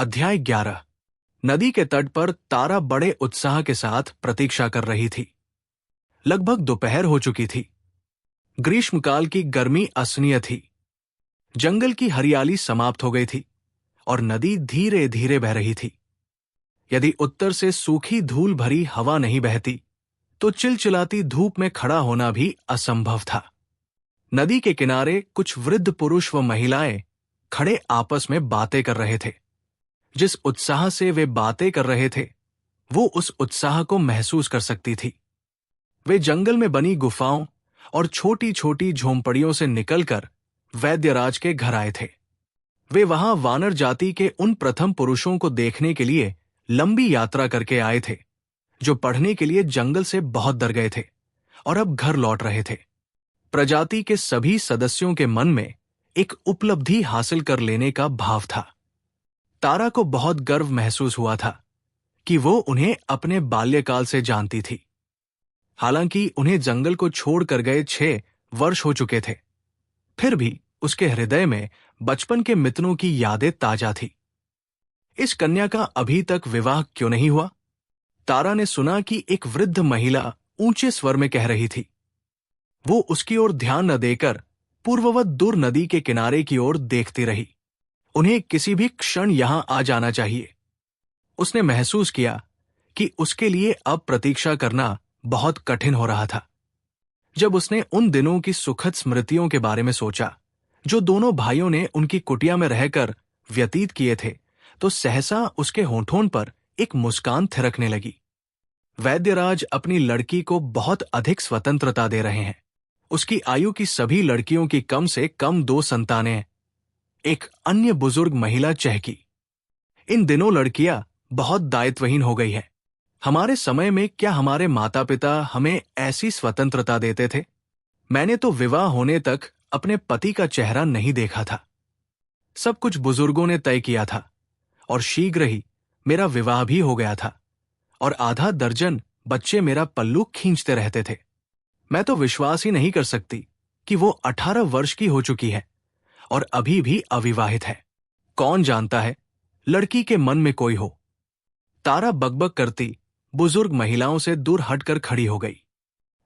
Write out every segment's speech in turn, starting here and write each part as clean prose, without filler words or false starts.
अध्याय 11। नदी के तट पर तारा बड़े उत्साह के साथ प्रतीक्षा कर रही थी। लगभग दोपहर हो चुकी थी। ग्रीष्मकाल की गर्मी असहनीय थी। जंगल की हरियाली समाप्त हो गई थी और नदी धीरे धीरे बह रही थी। यदि उत्तर से सूखी धूल भरी हवा नहीं बहती तो चिलचिलाती धूप में खड़ा होना भी असंभव था। नदी के किनारे कुछ वृद्ध पुरुष व महिलाएं खड़े आपस में बातें कर रहे थे। जिस उत्साह से वे बातें कर रहे थे वो उस उत्साह को महसूस कर सकती थी। वे जंगल में बनी गुफाओं और छोटी छोटी झोंपड़ियों से निकलकर वैद्यराज के घर आए थे। वे वहां वानर जाति के उन प्रथम पुरुषों को देखने के लिए लंबी यात्रा करके आए थे जो पढ़ने के लिए जंगल से बहुत डर गए थे और अब घर लौट रहे थे। प्रजाति के सभी सदस्यों के मन में एक उपलब्धि हासिल कर लेने का भाव था। तारा को बहुत गर्व महसूस हुआ था कि वो उन्हें अपने बाल्यकाल से जानती थी। हालांकि उन्हें जंगल को छोड़कर गए 6 वर्ष हो चुके थे, फिर भी उसके हृदय में बचपन के मित्रों की यादें ताजा थी। इस कन्या का अभी तक विवाह क्यों नहीं हुआ? तारा ने सुना कि एक वृद्ध महिला ऊंचे स्वर में कह रही थी। वो उसकी ओर ध्यान न देकर पूर्ववत दूर नदी के किनारे की ओर देखती रही। उन्हें किसी भी क्षण यहां आ जाना चाहिए। उसने महसूस किया कि उसके लिए अब प्रतीक्षा करना बहुत कठिन हो रहा था। जब उसने उन दिनों की सुखद स्मृतियों के बारे में सोचा जो दोनों भाइयों ने उनकी कुटिया में रहकर व्यतीत किए थे, तो सहसा उसके होठों पर एक मुस्कान थिरकने लगी। वैद्यराज अपनी लड़की को बहुत अधिक स्वतंत्रता दे रहे हैं। उसकी आयु की सभी लड़कियों की कम से कम 2 संतानें हैं। एक अन्य बुजुर्ग महिला चहकी। इन दिनों लड़कियां बहुत दायित्वहीन हो गई है। हमारे समय में क्या हमारे माता पिता हमें ऐसी स्वतंत्रता देते थे? मैंने तो विवाह होने तक अपने पति का चेहरा नहीं देखा था। सब कुछ बुजुर्गों ने तय किया था और शीघ्र ही मेरा विवाह भी हो गया था और आधा दर्जन बच्चे मेरा पल्लू खींचते रहते थे। मैं तो विश्वास ही नहीं कर सकती कि वो 18 वर्ष की हो चुकी है और अभी भी अविवाहित है। कौन जानता है, लड़की के मन में कोई हो। तारा बकबक करती बुजुर्ग महिलाओं से दूर हटकर खड़ी हो गई।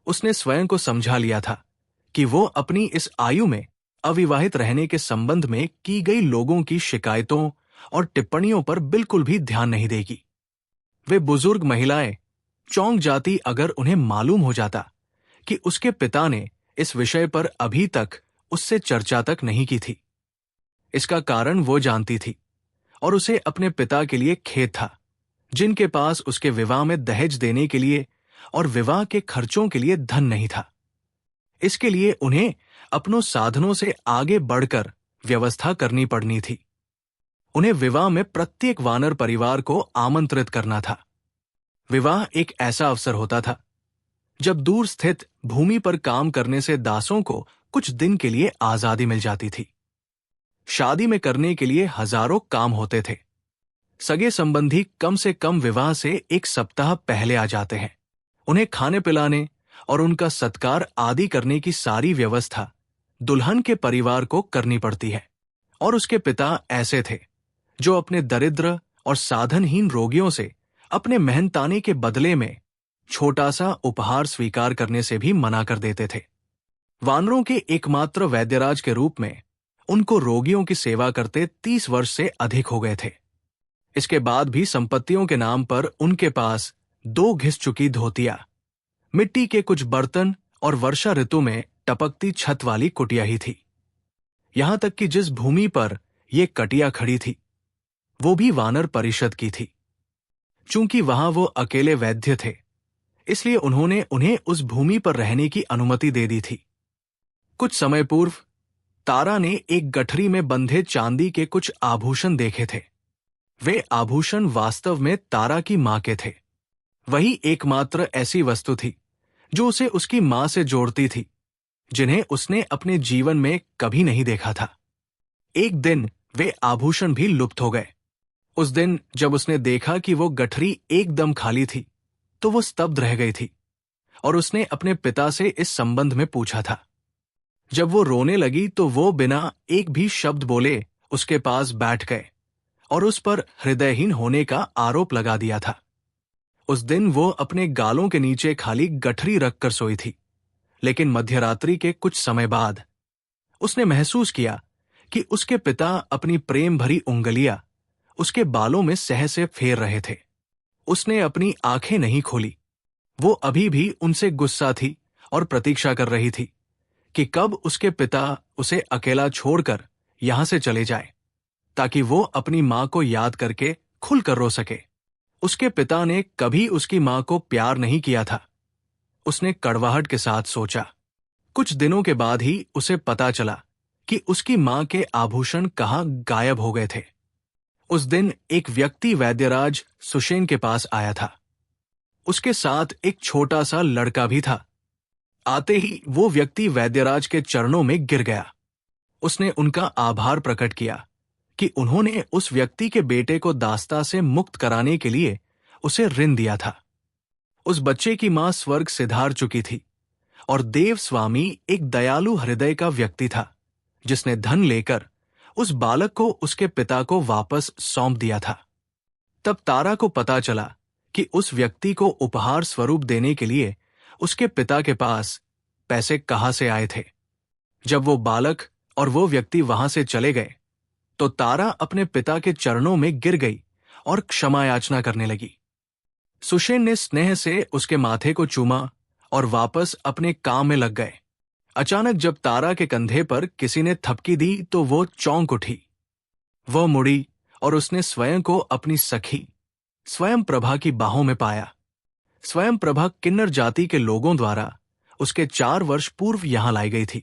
उसने स्वयं को समझा लिया था कि वो अपनी इस आयु में अविवाहित रहने के संबंध में की गई लोगों की शिकायतों और टिप्पणियों पर बिल्कुल भी ध्यान नहीं देगी। वे बुजुर्ग महिलाएं चौंक जाती अगर उन्हें मालूम हो जाता कि उसके पिता ने इस विषय पर अभी तक उससे चर्चा तक नहीं की थी। इसका कारण वो जानती थी और उसे अपने पिता के लिए खेद था, जिनके पास उसके विवाह में दहेज देने के लिए और विवाह के खर्चों के लिए धन नहीं था। इसके लिए उन्हें अपनों साधनों से आगे बढ़कर व्यवस्था करनी पड़नी थी। उन्हें विवाह में प्रत्येक वानर परिवार को आमंत्रित करना था। विवाह एक ऐसा अवसर होता था जब दूर स्थित भूमि पर काम करने से दासों को कुछ दिन के लिए आजादी मिल जाती थी। शादी में करने के लिए हजारों काम होते थे। सगे संबंधी कम से कम विवाह से 1 सप्ताह पहले आ जाते हैं। उन्हें खाने पिलाने और उनका सत्कार आदि करने की सारी व्यवस्था दुल्हन के परिवार को करनी पड़ती है। और उसके पिता ऐसे थे जो अपने दरिद्र और साधनहीन रोगियों से अपने मेहनताने के बदले में छोटा सा उपहार स्वीकार करने से भी मना कर देते थे। वानरों के एकमात्र वैद्यराज के रूप में उनको रोगियों की सेवा करते 30 वर्ष से अधिक हो गए थे। इसके बाद भी संपत्तियों के नाम पर उनके पास 2 घिस चुकी धोतियां, मिट्टी के कुछ बर्तन और वर्षा ऋतु में टपकती छत वाली कुटिया ही थी। यहां तक कि जिस भूमि पर ये कटिया खड़ी थी वो भी वानर परिषद की थी। चूंकि वहां वो अकेले वैद्य थे, इसलिए उन्होंने उन्हें उस भूमि पर रहने की अनुमति दे दी थी। कुछ समय पूर्व तारा ने एक गठरी में बंधे चांदी के कुछ आभूषण देखे थे। वे आभूषण वास्तव में तारा की मां के थे। वही एकमात्र ऐसी वस्तु थी जो उसे उसकी मां से जोड़ती थी, जिन्हें उसने अपने जीवन में कभी नहीं देखा था। एक दिन वे आभूषण भी लुप्त हो गए। उस दिन जब उसने देखा कि वो गठरी एकदम खाली थी तो वो स्तब्ध रह गई थी और उसने अपने पिता से इस संबंध में पूछा था। जब वो रोने लगी तो वो बिना एक भी शब्द बोले उसके पास बैठ गए और उस पर हृदयहीन होने का आरोप लगा दिया था। उस दिन वो अपने गालों के नीचे खाली गठरी रखकर सोई थी, लेकिन मध्यरात्रि के कुछ समय बाद उसने महसूस किया कि उसके पिता अपनी प्रेम भरी उंगलियां उसके बालों में सहसे फेर रहे थे। उसने अपनी आंखें नहीं खोली। वो अभी भी उनसे गुस्सा थी और प्रतीक्षा कर रही थी कि कब उसके पिता उसे अकेला छोड़कर यहां से चले जाए, ताकि वो अपनी मां को याद करके खुलकर रो सके। उसके पिता ने कभी उसकी मां को प्यार नहीं किया था, उसने कड़वाहट के साथ सोचा। कुछ दिनों के बाद ही उसे पता चला कि उसकी मां के आभूषण कहाँ गायब हो गए थे। उस दिन एक व्यक्ति वैद्यराज सुशेन के पास आया था। उसके साथ एक छोटा सा लड़का भी था। आते ही वो व्यक्ति वैद्यराज के चरणों में गिर गया। उसने उनका आभार प्रकट किया कि उन्होंने उस व्यक्ति के बेटे को दास्ता से मुक्त कराने के लिए उसे ऋण दिया था। उस बच्चे की मां स्वर्ग सिधार चुकी थी और देव स्वामी एक दयालु हृदय का व्यक्ति था, जिसने धन लेकर उस बालक को उसके पिता को वापस सौंप दिया था। तब तारा को पता चला कि उस व्यक्ति को उपहार स्वरूप देने के लिए उसके पिता के पास पैसे कहां से आए थे। जब वो बालक और वो व्यक्ति वहां से चले गए, तो तारा अपने पिता के चरणों में गिर गई और क्षमा याचना करने लगी। सुशेन ने स्नेह से उसके माथे को चूमा और वापस अपने काम में लग गए। अचानक जब तारा के कंधे पर किसी ने थपकी दी तो वो चौंक उठी। वह मुड़ी और उसने स्वयं को अपनी सखी स्वयं प्रभा की बाहों में पाया। स्वयं प्रभा किन्नर जाति के लोगों द्वारा उसके 4 वर्ष पूर्व यहां लाई गई थी,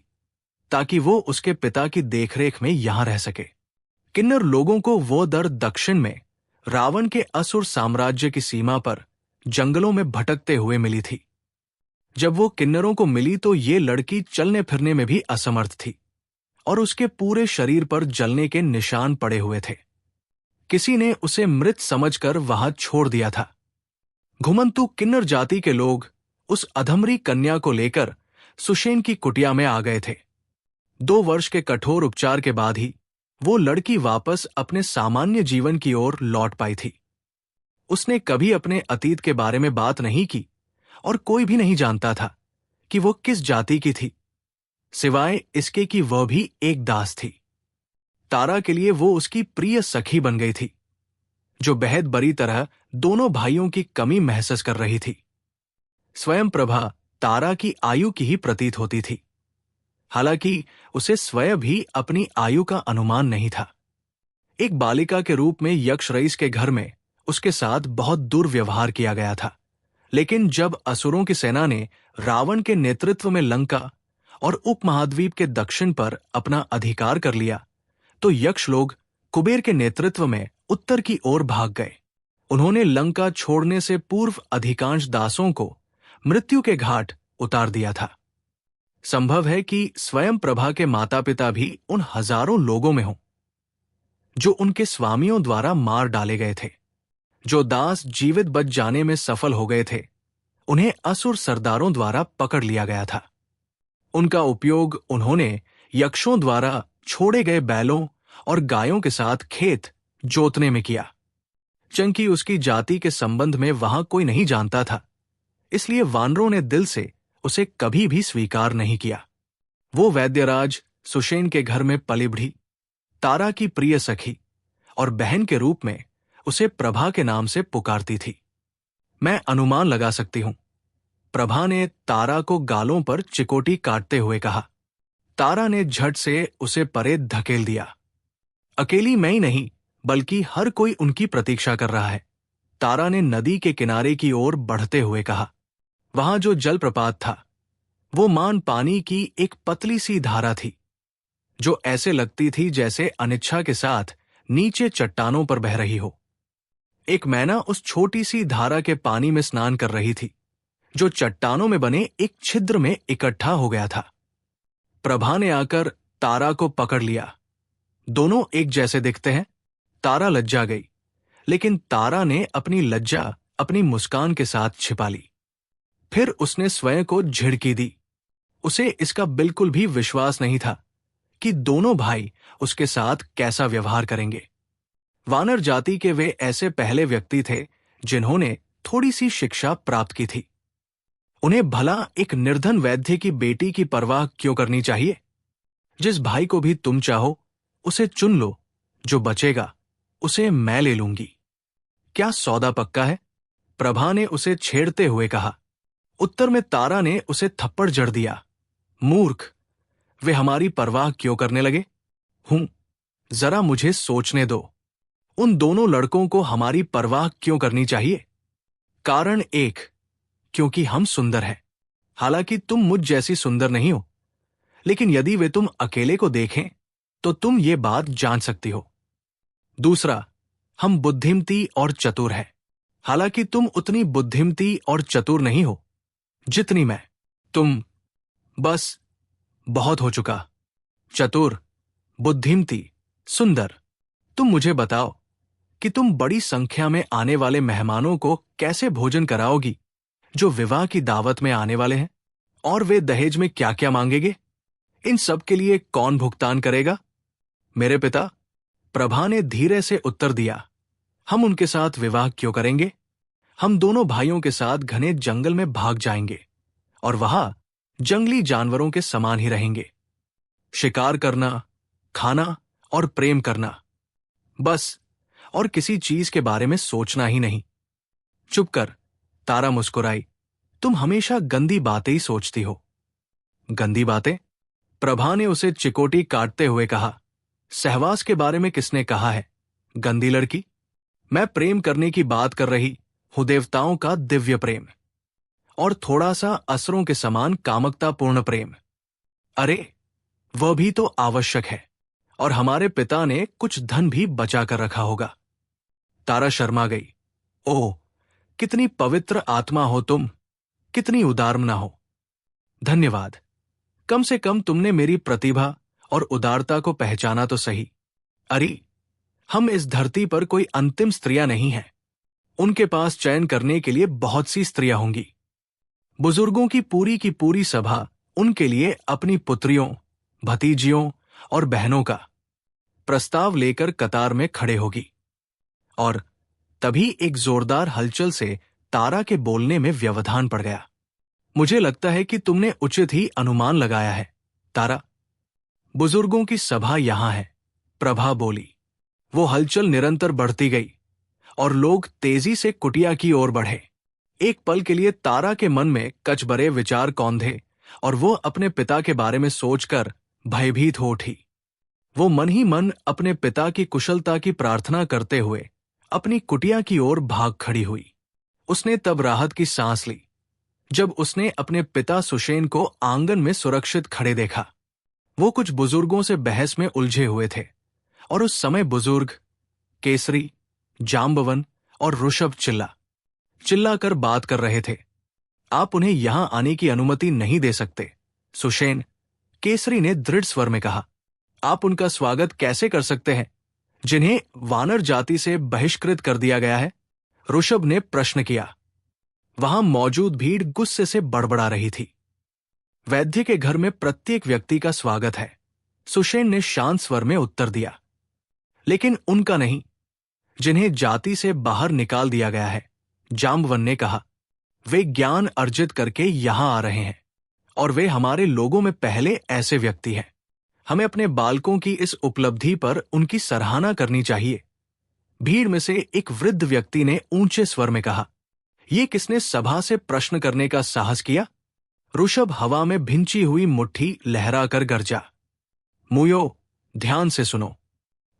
ताकि वो उसके पिता की देखरेख में यहां रह सके। किन्नर लोगों को वो दर दक्षिण में रावण के असुर साम्राज्य की सीमा पर जंगलों में भटकते हुए मिली थी। जब वो किन्नरों को मिली तो ये लड़की चलने फिरने में भी असमर्थ थी और उसके पूरे शरीर पर जलने के निशान पड़े हुए थे। किसी ने उसे मृत समझकर वहां छोड़ दिया था। घुमंतु किन्नर जाति के लोग उस अधमरी कन्या को लेकर सुशेन की कुटिया में आ गए थे। 2 वर्ष के कठोर उपचार के बाद ही वो लड़की वापस अपने सामान्य जीवन की ओर लौट पाई थी। उसने कभी अपने अतीत के बारे में बात नहीं की और कोई भी नहीं जानता था कि वो किस जाति की थी, सिवाय इसके कि वह भी एक दास थी। तारा के लिए वो उसकी प्रिय सखी बन गई थी, जो बेहद बुरी तरह दोनों भाइयों की कमी महसूस कर रही थी। स्वयं प्रभा तारा की आयु की ही प्रतीत होती थी, हालांकि उसे स्वयं भी अपनी आयु का अनुमान नहीं था। एक बालिका के रूप में यक्ष रईस के घर में उसके साथ बहुत दुर्व्यवहार किया गया था, लेकिन जब असुरों की सेना ने रावण के नेतृत्व में लंका और उपमहाद्वीप के दक्षिण पर अपना अधिकार कर लिया, तो यक्ष लोग कुबेर के नेतृत्व में उत्तर की ओर भाग गए। उन्होंने लंका छोड़ने से पूर्व अधिकांश दासों को मृत्यु के घाट उतार दिया था। संभव है कि स्वयं प्रभा के माता पिता भी उन हजारों लोगों में हों जो उनके स्वामियों द्वारा मार डाले गए थे। जो दास जीवित बच जाने में सफल हो गए थे, उन्हें असुर सरदारों द्वारा पकड़ लिया गया था। उनका उपयोग उन्होंने यक्षों द्वारा छोड़े गए बैलों और गायों के साथ खेत जोतने में किया। चंकी उसकी जाति के संबंध में वहां कोई नहीं जानता था, इसलिए वानरों ने दिल से उसे कभी भी स्वीकार नहीं किया। वो वैद्यराज सुशेन के घर में पली बढ़ी, तारा की प्रिय सखी और बहन के रूप में उसे प्रभा के नाम से पुकारती थी। मैं अनुमान लगा सकती हूं, प्रभा ने तारा को गालों पर चिकोटी काटते हुए कहा। तारा ने झट से उसे परे धकेल दिया। अकेली मैं ही नहीं, बल्कि हर कोई उनकी प्रतीक्षा कर रहा है, तारा ने नदी के किनारे की ओर बढ़ते हुए कहा। वहां जो जलप्रपात था, वो मान पानी की एक पतली सी धारा थी, जो ऐसे लगती थी जैसे अनिच्छा के साथ नीचे चट्टानों पर बह रही हो। एक मैना उस छोटी सी धारा के पानी में स्नान कर रही थी, जो चट्टानों में बने एक छिद्र में इकट्ठा हो गया था। प्रभा ने आकर तारा को पकड़ लिया। दोनों एक जैसे दिखते हैं। तारा लज्जा गई, लेकिन तारा ने अपनी लज्जा अपनी मुस्कान के साथ छिपा ली। फिर उसने स्वयं को झिड़की दी। उसे इसका बिल्कुल भी विश्वास नहीं था कि दोनों भाई उसके साथ कैसा व्यवहार करेंगे। वानर जाति के वे ऐसे पहले व्यक्ति थे जिन्होंने थोड़ी सी शिक्षा प्राप्त की थी। उन्हें भला एक निर्धन वैद्य की बेटी की परवाह क्यों करनी चाहिए? जिस भाई को भी तुम चाहो उसे चुन लो, जो बचेगा उसे मैं ले लूंगी। क्या सौदा पक्का है? प्रभा ने उसे छेड़ते हुए कहा। उत्तर में तारा ने उसे थप्पड़ जड़ दिया। मूर्ख, वे हमारी परवाह क्यों करने लगे? जरा मुझे सोचने दो। उन दोनों लड़कों को हमारी परवाह क्यों करनी चाहिए? कारण एक, क्योंकि हम सुंदर हैं। हालांकि तुम मुझ जैसी सुंदर नहीं हो, लेकिन यदि वे तुम अकेले को देखें तो तुम ये बात जान सकती हो। दूसरा, हम बुद्धिमती और चतुर हैं। हालांकि तुम उतनी बुद्धिमती और चतुर नहीं हो जितनी मैं। तुम बस बहुत हो चुका। चतुर, बुद्धिमती, सुंदर। तुम मुझे बताओ कि तुम बड़ी संख्या में आने वाले मेहमानों को कैसे भोजन कराओगी जो विवाह की दावत में आने वाले हैं? और वे दहेज में क्या क्या मांगेंगे? इन सब के लिए कौन भुगतान करेगा? मेरे पिता, प्रभा ने धीरे से उत्तर दिया। हम उनके साथ विवाह क्यों करेंगे? हम दोनों भाइयों के साथ घने जंगल में भाग जाएंगे और वहां जंगली जानवरों के समान ही रहेंगे। शिकार करना, खाना और प्रेम करना, बस, और किसी चीज के बारे में सोचना ही नहीं। चुप कर, तारा मुस्कुराई। तुम हमेशा गंदी बातें ही सोचती हो। गंदी बातें? प्रभा ने उसे चिकोटी काटते हुए कहा। सहवास के बारे में किसने कहा है, गंदी लड़की? मैं प्रेम करने की बात कर रही हूं, देवताओं का दिव्य प्रेम, और थोड़ा सा असुरों के समान कामकतापूर्ण प्रेम। अरे, वह भी तो आवश्यक है, और हमारे पिता ने कुछ धन भी बचा कर रखा होगा। तारा शर्मा गई। ओह, कितनी पवित्र आत्मा हो तुम, कितनी उदारमना हो। धन्यवाद। कम से कम तुमने मेरी प्रतिभा और उदारता को पहचाना तो सही। अरे, हम इस धरती पर कोई अंतिम स्त्रियां नहीं हैं। उनके पास चयन करने के लिए बहुत सी स्त्रियां होंगी। बुजुर्गों की पूरी सभा उनके लिए अपनी पुत्रियों, भतीजियों और बहनों का प्रस्ताव लेकर कतार में खड़े होगी। और तभी एक जोरदार हलचल से तारा के बोलने में व्यवधान पड़ गया। मुझे लगता है कि तुमने उचित ही अनुमान लगाया है, तारा। बुजुर्गों की सभा यहां है, प्रभा बोली। वो हलचल निरंतर बढ़ती गई और लोग तेजी से कुटिया की ओर बढ़े। एक पल के लिए तारा के मन में कचबरे विचार कौंधे और वो अपने पिता के बारे में सोचकर भयभीत हो उठी। वो मन ही मन अपने पिता की कुशलता की प्रार्थना करते हुए अपनी कुटिया की ओर भाग खड़ी हुई। उसने तब राहत की सांस ली जब उसने अपने पिता सुषेण को आंगन में सुरक्षित खड़े देखा। वो कुछ बुजुर्गों से बहस में उलझे हुए थे और उस समय बुजुर्ग केसरी, जाम्बवन और ऋषभ चिल्ला कर बात कर रहे थे। आप उन्हें यहां आने की अनुमति नहीं दे सकते, सुषेण, केसरी ने दृढ़ स्वर में कहा। आप उनका स्वागत कैसे कर सकते हैं जिन्हें वानर जाति से बहिष्कृत कर दिया गया है? ऋषभ ने प्रश्न किया। वहां मौजूद भीड़ गुस्से से बड़बड़ा रही थी। वैद्य के घर में प्रत्येक व्यक्ति का स्वागत है, सुषेण ने शांत स्वर में उत्तर दिया। लेकिन उनका नहीं, जिन्हें जाति से बाहर निकाल दिया गया है, जाम्बवन ने कहा। वे ज्ञान अर्जित करके यहां आ रहे हैं और वे हमारे लोगों में पहले ऐसे व्यक्ति हैं। हमें अपने बालकों की इस उपलब्धि पर उनकी सराहना करनी चाहिए। भीड़ में से एक वृद्ध व्यक्ति ने ऊंचे स्वर में कहा। ये किसने सभा से प्रश्न करने का साहस किया? ऋषभ हवा में भिंची हुई मुट्ठी लहराकर गरजा। मुयो, ध्यान से सुनो।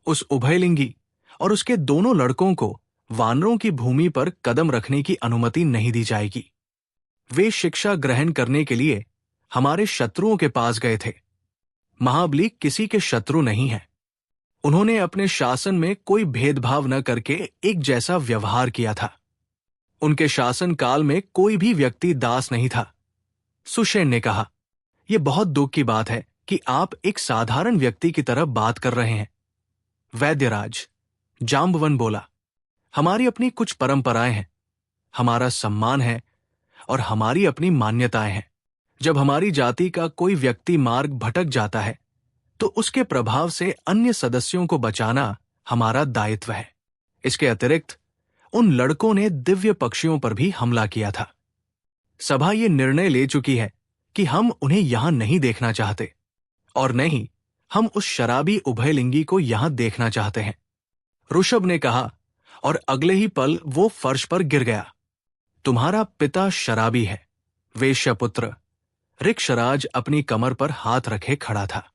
उस उभयलिंगी और उसके दोनों लड़कों को वानरों की भूमि पर कदम रखने की अनुमति नहीं दी जाएगी। वे शिक्षा ग्रहण करने के लिए हमारे शत्रुओं के पास गए थे। महाबली किसी के शत्रु नहीं है। उन्होंने अपने शासन में कोई भेदभाव न करके एक जैसा व्यवहार किया था। उनके शासन काल में कोई भी व्यक्ति दास नहीं था। सुषेण ने कहा, यह बहुत दुख की बात है कि आप एक साधारण व्यक्ति की तरह बात कर रहे हैं। वैद्यराज, जाम्बवन बोला, हमारी अपनी कुछ परंपराएं हैं, हमारा सम्मान है और हमारी अपनी मान्यताएं हैं। जब हमारी जाति का कोई व्यक्ति मार्ग भटक जाता है तो उसके प्रभाव से अन्य सदस्यों को बचाना हमारा दायित्व है। इसके अतिरिक्त उन लड़कों ने दिव्य पक्षियों पर भी हमला किया था। सभा ये निर्णय ले चुकी है कि हम उन्हें यहां नहीं देखना चाहते, और नहीं हम उस शराबी उभयलिंगी को यहां देखना चाहते हैं, ऋषभ ने कहा, और अगले ही पल वो फर्श पर गिर गया। तुम्हारा पिता शराबी है, वेश्यापुत्र। ऋक्षराज अपनी कमर पर हाथ रखे खड़ा था।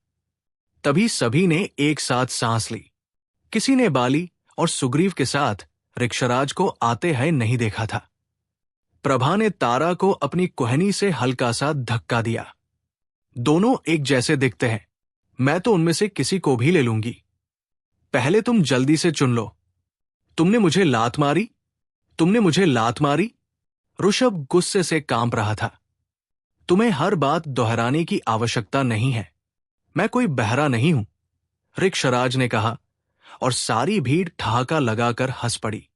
तभी सभी ने एक साथ सांस ली। किसी ने बाली और सुग्रीव के साथ ऋक्षराज को आते हैं नहीं देखा था। प्रभा ने तारा को अपनी कुहनी से हल्का सा धक्का दिया। दोनों एक जैसे दिखते हैं, मैं तो उनमें से किसी को भी ले लूंगी। पहले तुम जल्दी से चुन लो। तुमने मुझे लात मारी, तुमने मुझे लात मारी। ऋषभ गुस्से से कांप रहा था। तुम्हें हर बात दोहराने की आवश्यकता नहीं है, मैं कोई बहरा नहीं हूं, ऋक्षराज ने कहा, और सारी भीड़ ठहाका लगाकर हंस पड़ी।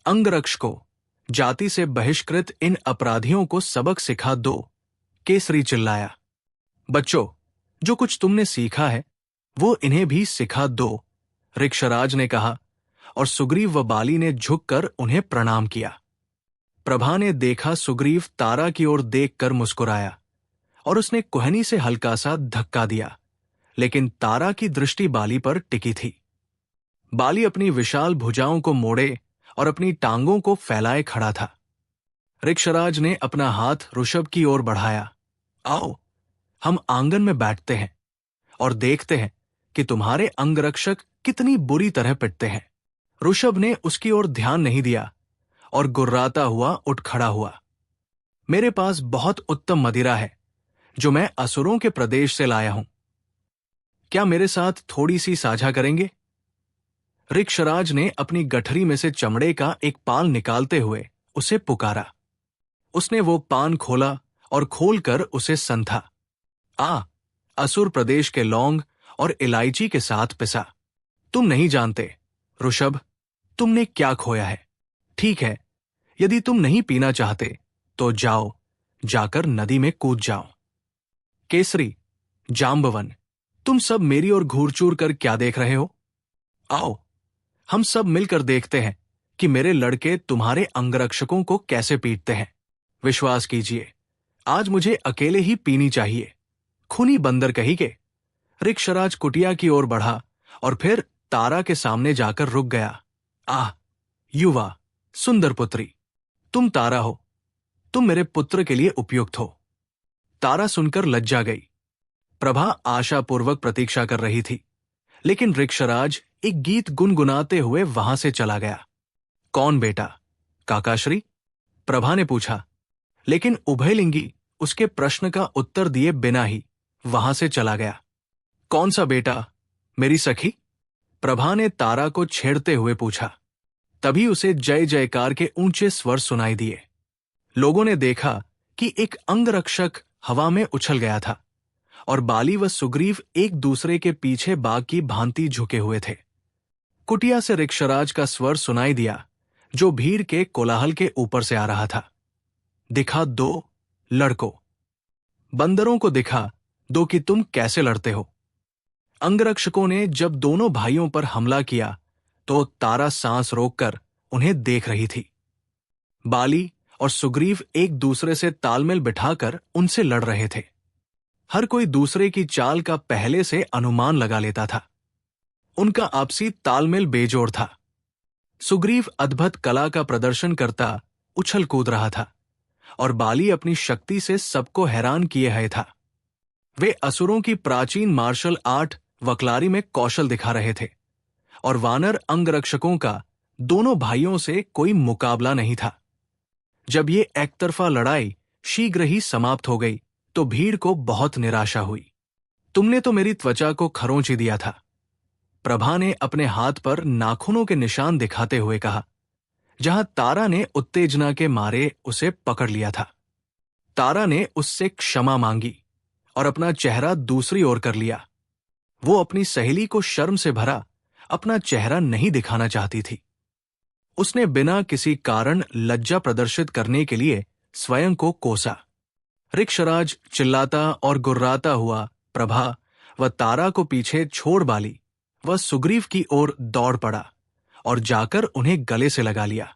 अंगरक्ष को, जाति से बहिष्कृत इन अपराधियों को सबक सिखा दो, केसरी चिल्लाया। बच्चों, जो कुछ तुमने सीखा है वो इन्हें भी सिखा दो, ऋक्षराज ने कहा, और सुग्रीव व बाली ने झुककर उन्हें प्रणाम किया। प्रभा ने देखा सुग्रीव तारा की ओर देखकर मुस्कुराया, और उसने कुहनी से हल्का सा धक्का दिया, लेकिन तारा की दृष्टि बाली पर टिकी थी। बाली अपनी विशाल भुजाओं को मोड़े और अपनी टांगों को फैलाए खड़ा था। ऋक्षराज ने अपना हाथ ऋषभ की ओर बढ़ाया। आओ, हम आंगन में बैठते हैं और देखते हैं कि तुम्हारे अंगरक्षक कितनी बुरी तरह पिटते हैं। ऋषभ ने उसकी ओर ध्यान नहीं दिया और गुर्राता हुआ उठ खड़ा हुआ। मेरे पास बहुत उत्तम मदिरा है जो मैं असुरों के प्रदेश से लाया हूं। क्या मेरे साथ थोड़ी सी साझा करेंगे? ऋक्षराज ने अपनी गठरी में से चमड़े का एक पान निकालते हुए उसे पुकारा। उसने वो पान खोला और खोलकर उसे संथा। असुर प्रदेश के लौंग और इलायची के साथ पिसा। तुम नहीं जानते ऋषभ, तुमने क्या खोया है। ठीक है, यदि तुम नहीं पीना चाहते तो जाओ, जाकर नदी में कूद जाओ। केसरी, जाम्बवन, तुम सब मेरी ओर घूर-चूर कर क्या देख रहे हो? आओ, हम सब मिलकर देखते हैं कि मेरे लड़के तुम्हारे अंगरक्षकों को कैसे पीटते हैं। विश्वास कीजिए, आज मुझे अकेले ही पीनी चाहिए। खूनी बंदर कही के। ऋक्षराज कुटिया की ओर बढ़ा और फिर तारा के सामने जाकर रुक गया। युवा, सुंदर पुत्री, तुम तारा हो, तुम मेरे पुत्र के लिए उपयुक्त हो। तारा सुनकर लज्जा गई। प्रभा आशापूर्वक प्रतीक्षा कर रही थी, लेकिन ऋक्षराज एक गीत गुनगुनाते हुए वहां से चला गया। कौन बेटा? काकाश्री? प्रभा ने पूछा, लेकिन उभयलिंगी उसके प्रश्न का उत्तर दिए बिना ही वहां से चला गया। कौन सा बेटा? मेरी सखी? प्रभा ने तारा को छेड़ते हुए पूछा। तभी उसे जय जयकार के ऊंचे स्वर सुनाई दिए। लोगों ने देखा कि एक अंगरक्षक हवा में उछल गया था और बाली व सुग्रीव एक दूसरे के पीछे बाघ की भांति झुके हुए थे। कुटिया से ऋक्षराज का स्वर सुनाई दिया, जो भीड़ के कोलाहल के ऊपर से आ रहा था। दिखा दो लड़कों, बंदरों को दिखा दो कि तुम कैसे लड़ते हो। अंगरक्षकों ने जब दोनों भाइयों पर हमला किया तो तारा सांस रोककर उन्हें देख रही थी। बाली और सुग्रीव एक दूसरे से तालमेल बिठाकर उनसे लड़ रहे थे। हर कोई दूसरे की चाल का पहले से अनुमान लगा लेता था। उनका आपसी तालमेल बेजोड़ था। सुग्रीव अद्भुत कला का प्रदर्शन करता उछल कूद रहा था और बाली अपनी शक्ति से सबको हैरान किए हुए था। वे असुरों की प्राचीन मार्शल आर्ट वकलारी में कौशल दिखा रहे थे और वानर अंगरक्षकों का दोनों भाइयों से कोई मुकाबला नहीं था। जब ये एकतरफा लड़ाई शीघ्र ही समाप्त हो गई तो भीड़ को बहुत निराशा हुई। तुमने तो मेरी त्वचा को खरोंच ही दिया था, प्रभा ने अपने हाथ पर नाखूनों के निशान दिखाते हुए कहा, जहां तारा ने उत्तेजना के मारे उसे पकड़ लिया था। तारा ने उससे क्षमा मांगी और अपना चेहरा दूसरी ओर कर लिया। वो अपनी सहेली को शर्म से भरा अपना चेहरा नहीं दिखाना चाहती थी। उसने बिना किसी कारण लज्जा प्रदर्शित करने के लिए स्वयं को कोसा। ऋक्षराज चिल्लाता और गुर्राता हुआ प्रभा व तारा को पीछे छोड़ बाली व सुग्रीव की ओर दौड़ पड़ा और जाकर उन्हें गले से लगा लिया।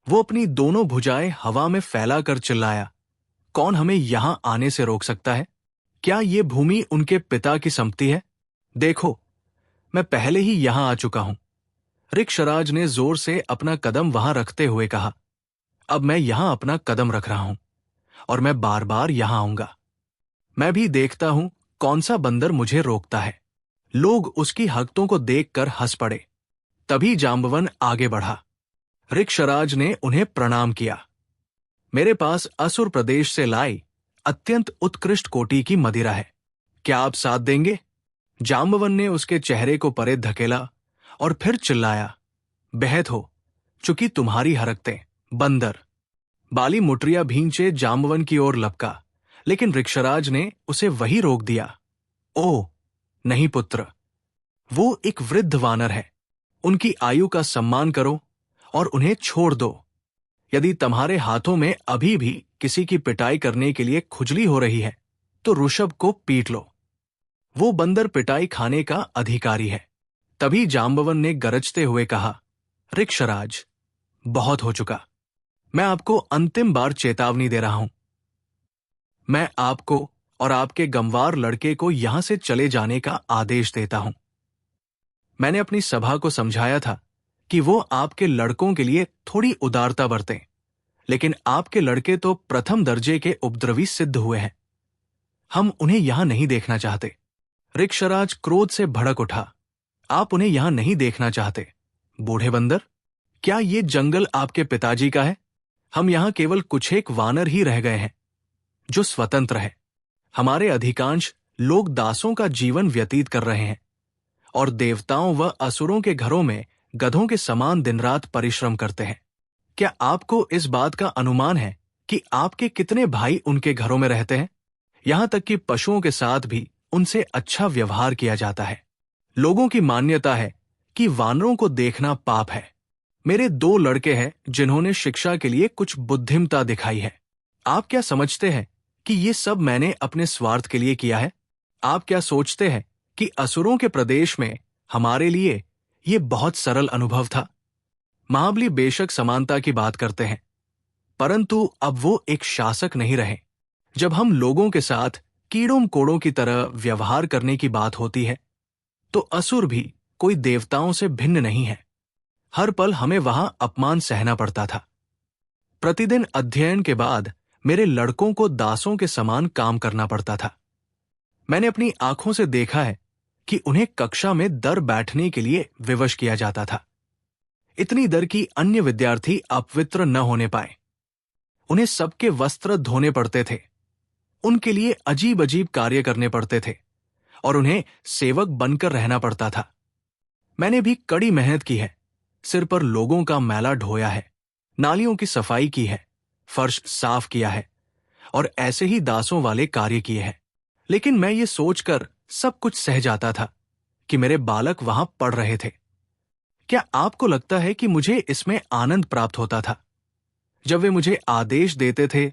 वो अपनी दोनों भुजाएं हवा में फैलाकर चिल्लाया, कौन हमें यहां आने से रोक सकता है? क्या ये भूमि उनके पिता की संपत्ति है? देखो, मैं पहले ही यहां आ चुका हूं। ऋक्षराज ने जोर से अपना कदम वहां रखते हुए कहा, अब मैं यहां अपना कदम रख रहा हूं और मैं बार बार यहां आऊंगा। मैं भी देखता हूं कौन सा बंदर मुझे रोकता है। लोग उसकी हरकतों को देखकर हंस पड़े। तभी जांबवन आगे बढ़ा। ऋक्षराज ने उन्हें प्रणाम किया। मेरे पास असुर प्रदेश से लाई अत्यंत उत्कृष्ट कोटि की मदिरा है, क्या आप साथ देंगे? जांबवन ने उसके चेहरे को परे धकेला और फिर चिल्लाया, बेहद हो चुकी तुम्हारी हरकतें, बंदर। बाली मुटरिया भींचे जांबवन की ओर लपका, लेकिन ऋक्षराज ने उसे वही रोक दिया। ओह नहीं पुत्र, वो एक वृद्ध वानर है। उनकी आयु का सम्मान करो और उन्हें छोड़ दो। यदि तुम्हारे हाथों में अभी भी किसी की पिटाई करने के लिए खुजली हो रही है तो ऋषभ को पीट लो। वो बंदर पिटाई खाने का अधिकारी है। तभी जांबवन ने गरजते हुए कहा, ऋक्षराज, बहुत हो चुका। मैं आपको अंतिम बार चेतावनी दे रहा हूं। मैं आपको और आपके गंवार लड़के को यहां से चले जाने का आदेश देता हूं। मैंने अपनी सभा को समझाया था कि वो आपके लड़कों के लिए थोड़ी उदारता बरतें, लेकिन आपके लड़के तो प्रथम दर्जे के उपद्रवी सिद्ध हुए हैं। हम उन्हें यहां नहीं देखना चाहते। ऋक्षराज क्रोध से भड़क उठा, आप उन्हें यहां नहीं देखना चाहते? बूढ़े बंदर, क्या ये जंगल आपके पिताजी का है? हम यहां केवल कुछ एक वानर ही रह गए हैं जो स्वतंत्र है। हमारे अधिकांश लोग दासों का जीवन व्यतीत कर रहे हैं और देवताओं व असुरों के घरों में गधों के समान दिन रात परिश्रम करते हैं। क्या आपको इस बात का अनुमान है कि आपके कितने भाई उनके घरों में रहते हैं? यहां तक कि पशुओं के साथ भी उनसे अच्छा व्यवहार किया जाता है। लोगों की मान्यता है कि वानरों को देखना पाप है। मेरे 2 लड़के हैं जिन्होंने शिक्षा के लिए कुछ बुद्धिमता दिखाई है। आप क्या समझते हैं कि ये सब मैंने अपने स्वार्थ के लिए किया है? आप क्या सोचते हैं कि असुरों के प्रदेश में हमारे लिए ये बहुत सरल अनुभव था? महाबली बेशक समानता की बात करते हैं, परंतु अब वो एक शासक नहीं रहे। जब हम लोगों के साथ कीड़ों कोड़ों की तरह व्यवहार करने की बात होती है तो असुर भी कोई देवताओं से भिन्न नहीं है। हर पल हमें वहां अपमान सहना पड़ता था। प्रतिदिन अध्ययन के बाद मेरे लड़कों को दासों के समान काम करना पड़ता था। मैंने अपनी आंखों से देखा है कि उन्हें कक्षा में दर बैठने के लिए विवश किया जाता था। इतनी दर कि अन्य विद्यार्थी अपवित्र न होने पाए। उन्हें सबके वस्त्र धोने पड़ते थे, उनके लिए अजीब अजीब कार्य करने पड़ते थे और उन्हें सेवक बनकर रहना पड़ता था। मैंने भी कड़ी मेहनत की है, सिर पर लोगों का मैला ढोया है, नालियों की सफाई की है, फर्श साफ किया है और ऐसे ही दासों वाले कार्य किए हैं। लेकिन मैं ये सोचकर सब कुछ सह जाता था कि मेरे बालक वहां पढ़ रहे थे। क्या आपको लगता है कि मुझे इसमें आनंद प्राप्त होता था? जब वे मुझे आदेश देते थे,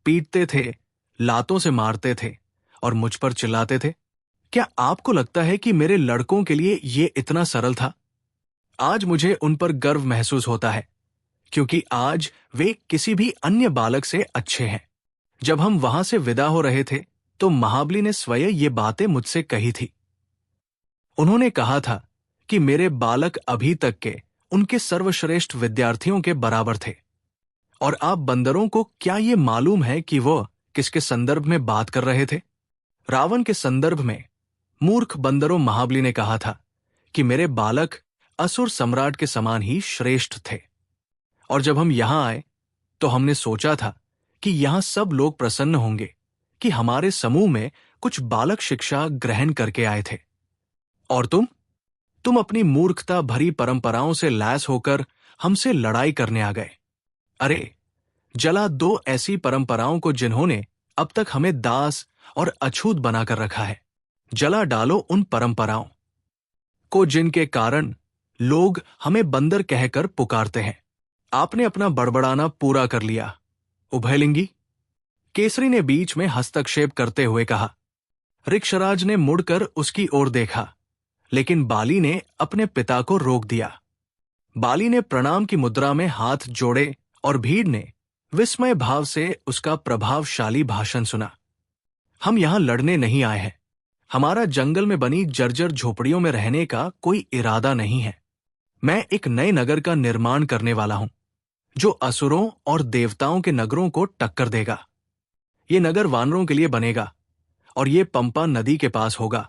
पीटते थे, लातों से मारते थे और मुझ पर चिल्लाते थे, क्या आपको लगता है कि मेरे लड़कों के लिए ये इतना सरल था? आज मुझे उन पर गर्व महसूस होता है, क्योंकि आज वे किसी भी अन्य बालक से अच्छे हैं। जब हम वहां से विदा हो रहे थे तो महाबली ने स्वयं ये बातें मुझसे कही थी। उन्होंने कहा था कि मेरे बालक अभी तक के उनके सर्वश्रेष्ठ विद्यार्थियों के बराबर थे। और आप बंदरों को क्या ये मालूम है कि वो किसके संदर्भ में बात कर रहे थे? रावण के संदर्भ में। मूर्ख बंदरों, महाबली ने कहा था कि मेरे बालक असुर सम्राट के समान ही श्रेष्ठ थे। और जब हम यहां आए तो हमने सोचा था कि यहां सब लोग प्रसन्न होंगे कि हमारे समूह में कुछ बालक शिक्षा ग्रहण करके आए थे। और तुम अपनी मूर्खता भरी परंपराओं से लैस होकर हमसे लड़ाई करने आ गए। अरे, जला दो ऐसी परंपराओं को जिन्होंने अब तक हमें दास और अछूत बनाकर रखा है। जला डालो उन परंपराओं को जिनके कारण लोग हमें बंदर कहकर पुकारते हैं। आपने अपना बड़बड़ाना पूरा कर लिया, उभयलिंगी। केसरी ने बीच में हस्तक्षेप करते हुए कहा। ऋक्षराज ने मुड़कर उसकी ओर देखा, लेकिन बाली ने अपने पिता को रोक दिया। बाली ने प्रणाम की मुद्रा में हाथ जोड़े और भीड़ ने विस्मय भाव से उसका प्रभावशाली भाषण सुना। हम यहां लड़ने नहीं आए हैं। हमारा जंगल में बनी जर्जर झोपड़ियों में रहने का कोई इरादा नहीं है। मैं एक नए नगर का निर्माण करने वाला हूं, जो असुरों और देवताओं के नगरों को टक्कर देगा। ये नगर वानरों के लिए बनेगा और ये पंपा नदी के पास होगा,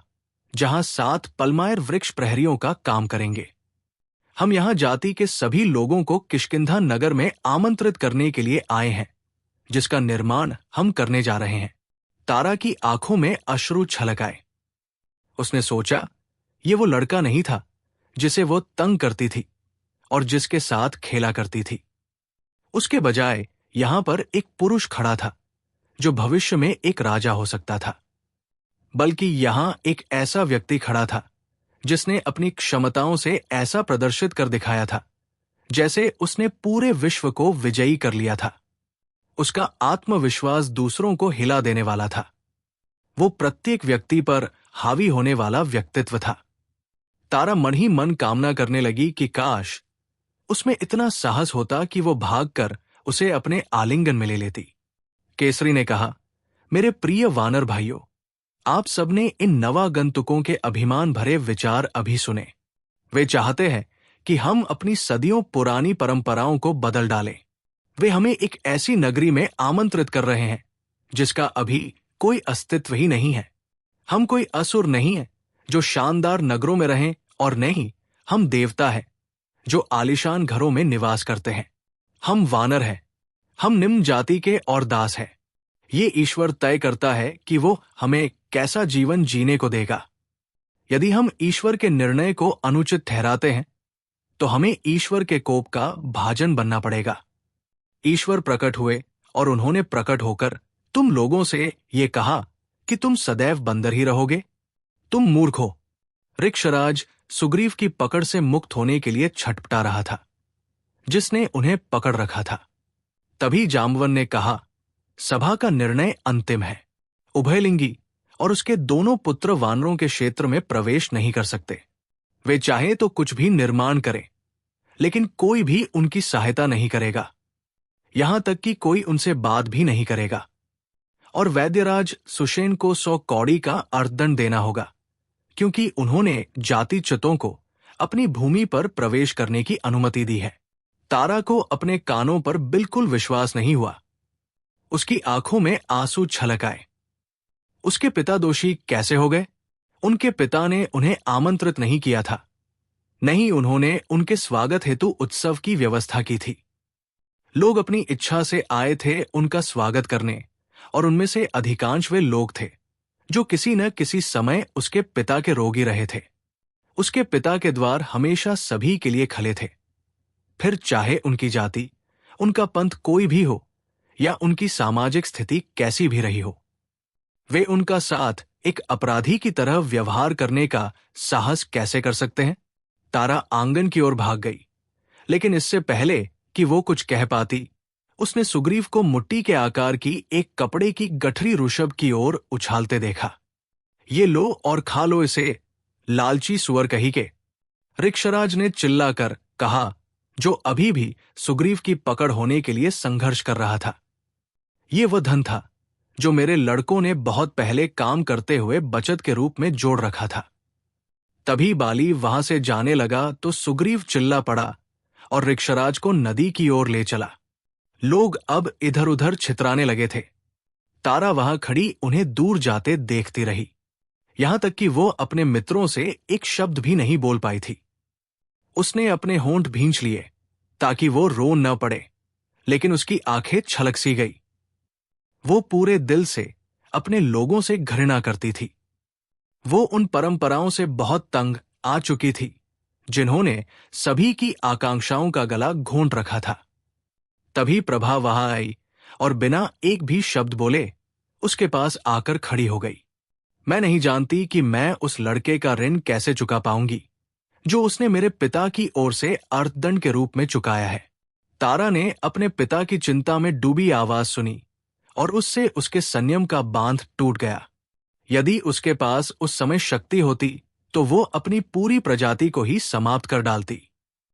जहां 7 पलमायर वृक्ष प्रहरियों का काम करेंगे। हम यहां जाति के सभी लोगों को किष्किंधा नगर में आमंत्रित करने के लिए आए हैं, जिसका निर्माण हम करने जा रहे हैं। तारा की आंखों में अश्रु छलक आए। उसने सोचा, ये वो लड़का नहीं था जिसे वो तंग करती थी और जिसके साथ खेला करती थी। उसके बजाय यहां पर एक पुरुष खड़ा था, जो भविष्य में एक राजा हो सकता था। बल्कि यहां एक ऐसा व्यक्ति खड़ा था जिसने अपनी क्षमताओं से ऐसा प्रदर्शित कर दिखाया था जैसे उसने पूरे विश्व को विजयी कर लिया था। उसका आत्मविश्वास दूसरों को हिला देने वाला था। वो प्रत्येक व्यक्ति पर हावी होने वाला व्यक्तित्व था। तारा मन ही मन कामना करने लगी कि काश उसमें इतना साहस होता कि वो भागकर उसे अपने आलिंगन में ले लेती। केसरी ने कहा, मेरे प्रिय वानर भाइयों, आप सबने इन नवागंतुकों के अभिमान भरे विचार अभी सुने। वे चाहते हैं कि हम अपनी सदियों पुरानी परंपराओं को बदल डालें। वे हमें एक ऐसी नगरी में आमंत्रित कर रहे हैं जिसका अभी कोई अस्तित्व ही नहीं है। हम कोई असुर नहीं है जो शानदार नगरों में रहें, और नहीं, हम देवता हैं जो आलीशान घरों में निवास करते हैं। हम वानर हैं, हम निम्न जाति के और दास हैं। ये ईश्वर तय करता है कि वो हमें कैसा जीवन जीने को देगा। यदि हम ईश्वर के निर्णय को अनुचित ठहराते हैं तो हमें ईश्वर के कोप का भाजन बनना पड़ेगा। ईश्वर प्रकट हुए और उन्होंने प्रकट होकर तुम लोगों से ये कहा कि तुम सदैव बंदर ही रहोगे। तुम मूर्ख हो। ऋक्षराज सुग्रीव की पकड़ से मुक्त होने के लिए छटपटा रहा था, जिसने उन्हें पकड़ रखा था। तभी जाम्बवन ने कहा, सभा का निर्णय अंतिम है। उभयलिंगी और उसके दोनों पुत्र वानरों के क्षेत्र में प्रवेश नहीं कर सकते। वे चाहे तो कुछ भी निर्माण करें, लेकिन कोई भी उनकी सहायता नहीं करेगा, यहां तक कि कोई उनसे बात भी नहीं करेगा। और वैद्यराज सुषेण को 100 कौड़ी का अर्थदंड देना होगा, क्योंकि उन्होंने जातिच्युतों को अपनी भूमि पर प्रवेश करने की अनुमति दी है। तारा को अपने कानों पर बिल्कुल विश्वास नहीं हुआ। उसकी आंखों में आंसू छलक आए। उसके पिता दोषी कैसे हो गए? उनके पिता ने उन्हें आमंत्रित नहीं किया था। नहीं, उन्होंने उनके स्वागत हेतु उत्सव की व्यवस्था की थी। लोग अपनी इच्छा से आए थे उनका स्वागत करने, और उनमें से अधिकांश वे लोग थे जो किसी न किसी समय उसके पिता के रोगी रहे थे। उसके पिता के द्वार हमेशा सभी के लिए खुले थे, फिर चाहे उनकी जाति, उनका पंथ कोई भी हो या उनकी सामाजिक स्थिति कैसी भी रही हो। वे उनका साथ एक अपराधी की तरह व्यवहार करने का साहस कैसे कर सकते हैं? तारा आंगन की ओर भाग गई, लेकिन इससे पहले कि वो कुछ कह पाती, उसने सुग्रीव को मुट्ठी के आकार की एक कपड़े की गठरी ऋषभ की ओर उछालते देखा। ये लो और खा लो इसे, लालची सुअर कही के। ऋक्षराज ने चिल्लाकर कहा, जो अभी भी सुग्रीव की पकड़ होने के लिए संघर्ष कर रहा था। ये वह धन था जो मेरे लड़कों ने बहुत पहले काम करते हुए बचत के रूप में जोड़ रखा था। तभी बाली वहां से जाने लगा तो सुग्रीव चिल्ला पड़ा और ऋक्षराज को नदी की ओर ले चला। लोग अब इधर उधर छितराने लगे थे। तारा वहां खड़ी उन्हें दूर जाते देखती रही, यहां तक कि वो अपने मित्रों से एक शब्द भी नहीं बोल पाई थी। उसने अपने होंठ भींच लिए ताकि वो रो न पड़े, लेकिन उसकी आंखें छलक सी गई। वो पूरे दिल से अपने लोगों से घृणा करती थी। वो उन परंपराओं से बहुत तंग आ चुकी थी जिन्होंने सभी की आकांक्षाओं का गला घोंट रखा था। तभी प्रभा वहां आई और बिना एक भी शब्द बोले उसके पास आकर खड़ी हो गई। मैं नहीं जानती कि मैं उस लड़के का ऋण कैसे चुका पाऊंगी जो उसने मेरे पिता की ओर से अर्थदंड के रूप में चुकाया है। तारा ने अपने पिता की चिंता में डूबी आवाज सुनी और उससे उसके संयम का बांध टूट गया। यदि उसके पास उस समय शक्ति होती तो वो अपनी पूरी प्रजाति को ही समाप्त कर डालती।